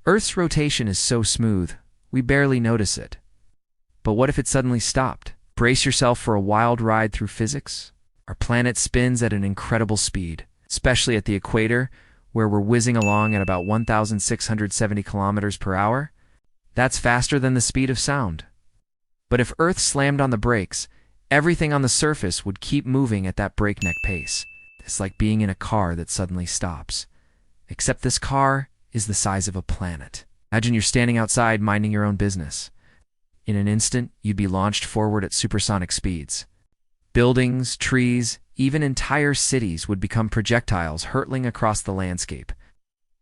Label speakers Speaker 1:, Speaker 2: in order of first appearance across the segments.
Speaker 1: Earth's rotation is so smooth, we barely notice it. But what if it suddenly stopped? Brace yourself for a wild ride through physics. Our planet spins at an incredible speed, especially at the equator, where we're whizzing along at about 1,670 kilometers per hour. That's faster than the speed of sound. But if Earth slammed on the brakes, everything on the surface would keep moving at that breakneck pace. It's like being in a car that suddenly stops. Except this car is the size of a planet. Imagine you're standing outside minding your own business. In an instant, you'd be launched forward at supersonic speeds. Buildings, trees, even entire cities would become projectiles hurtling across the landscape.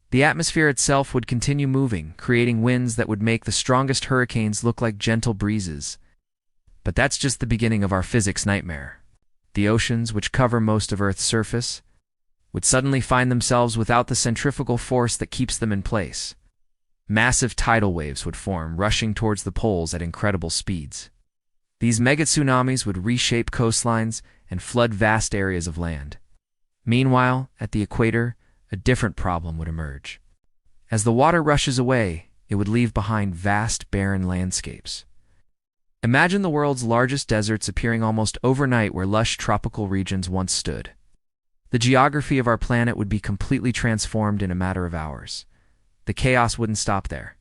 Speaker 1: The atmosphere itself would continue moving, creating winds that would make the strongest hurricanes look like gentle breezes. But that's just the beginning of our physics nightmare. The oceans, which cover most of Earth's surface, would suddenly find themselves without the centrifugal force that keeps them in place. Massive tidal waves would form, rushing towards the poles at incredible speeds. These mega-tsunamis would reshape coastlines and flood vast areas of land. Meanwhile, at the equator, a different problem would emerge. As the water rushes away, it would leave behind vast, barren landscapes. Imagine the world's largest deserts appearing almost overnight where lush tropical regions once stood. The geography of our planet would be completely transformed in a matter of hours. The chaos wouldn't stop there.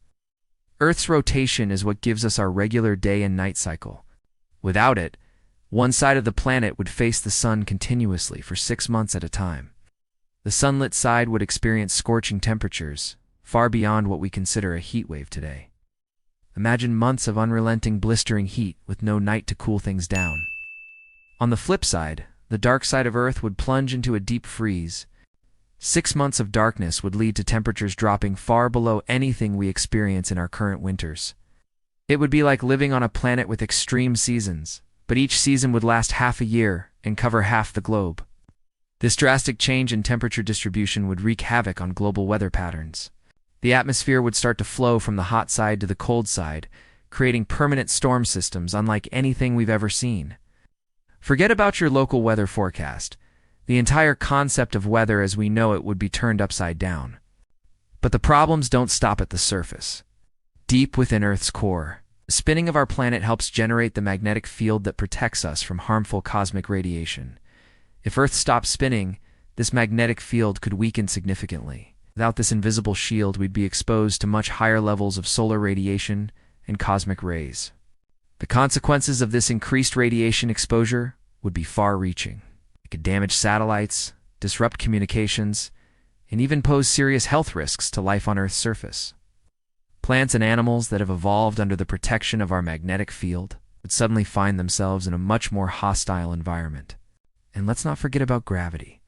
Speaker 1: Earth's rotation is what gives us our regular day and night cycle. Without it, one side of the planet would face the sun continuously for 6 months at a time. The sunlit side would experience scorching temperatures, far beyond what we consider a heat wave today. Imagine months of unrelenting blistering heat with no night to cool things down. On the flip side, the dark side of Earth would plunge into a deep freeze. 6 months of darkness would lead to temperatures dropping far below anything we experience in our current winters. It would be like living on a planet with extreme seasons, but each season would last half a year and cover half the globe. This drastic change in temperature distribution would wreak havoc on global weather patterns. The atmosphere would start to flow from the hot side to the cold side, creating permanent storm systems unlike anything we've ever seen. Forget about your local weather forecast. The entire concept of weather as we know it would be turned upside down. But the problems don't stop at the surface. Deep within Earth's core, the spinning of our planet helps generate the magnetic field that protects us from harmful cosmic radiation. If Earth stopped spinning, this magnetic field could weaken significantly. Without this invisible shield, we'd be exposed to much higher levels of solar radiation and cosmic rays. The consequences of this increased radiation exposure would be far-reaching. It could damage satellites, disrupt communications, and even pose serious health risks to life on Earth's surface. Plants and animals that have evolved under the protection of our magnetic field would suddenly find themselves in a much more hostile environment. And let's not forget about gravity.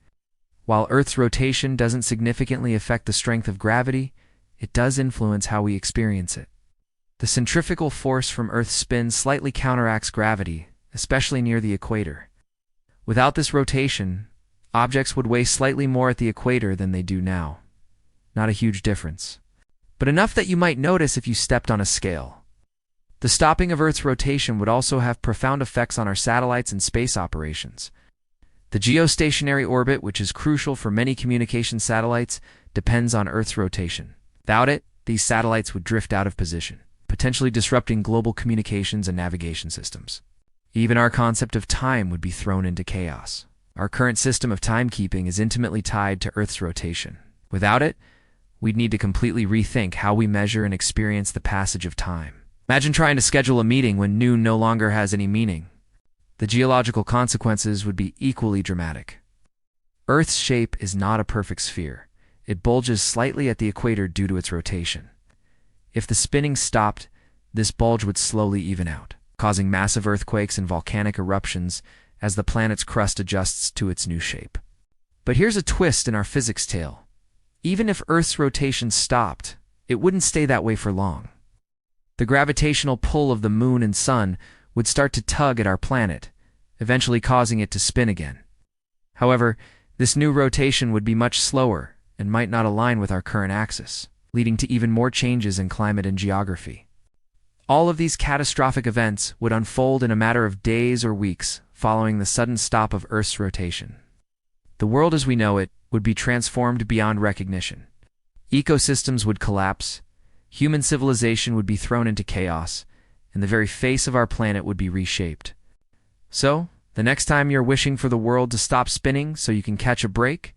Speaker 1: While Earth's rotation doesn't significantly affect the strength of gravity, it does influence how we experience it. The centrifugal force from Earth's spin slightly counteracts gravity, especially near the equator. Without this rotation, objects would weigh slightly more at the equator than they do now. Not a huge difference, but enough that you might notice if you stepped on a scale. The stopping of Earth's rotation would also have profound effects on our satellites and space operations. The geostationary orbit, which is crucial for many communication satellites, depends on Earth's rotation. Without it, these satellites would drift out of position, potentially disrupting global communications and navigation systems. Even our concept of time would be thrown into chaos. Our current system of timekeeping is intimately tied to Earth's rotation. Without it, we'd need to completely rethink how we measure and experience the passage of time. Imagine trying to schedule a meeting when noon no longer has any meaning. The geological consequences would be equally dramatic. Earth's shape is not a perfect sphere. It bulges slightly at the equator due to its rotation. If the spinning stopped, this bulge would slowly even out, causing massive earthquakes and volcanic eruptions as the planet's crust adjusts to its new shape. But here's a twist in our physics tale. Even if Earth's rotation stopped, it wouldn't stay that way for long. The gravitational pull of the moon and sun would start to tug at our planet, eventually causing it to spin again. However, this new rotation would be much slower and might not align with our current axis, leading to even more changes in climate and geography. All of these catastrophic events would unfold in a matter of days or weeks following the sudden stop of Earth's rotation. The world as we know it would be transformed beyond recognition. Ecosystems would collapse, human civilization would be thrown into chaos, and the very face of our planet would be reshaped. So, the next time you're wishing for the world to stop spinning so you can catch a break,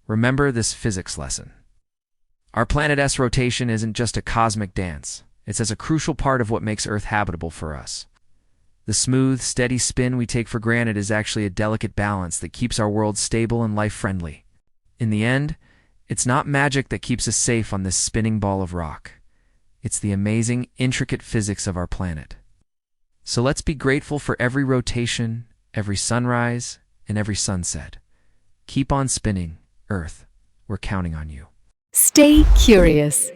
Speaker 1: remember this physics lesson. Our planet's rotation isn't just a cosmic dance. It's as a crucial part of what makes Earth habitable for us. The smooth, steady spin we take for granted is actually a delicate balance that keeps our world stable and life-friendly. In the end, it's not magic that keeps us safe on this spinning ball of rock. It's the amazing, intricate physics of our planet. So let's be grateful for every rotation, every sunrise, and every sunset. Keep on spinning, Earth. We're counting on you.
Speaker 2: Stay curious.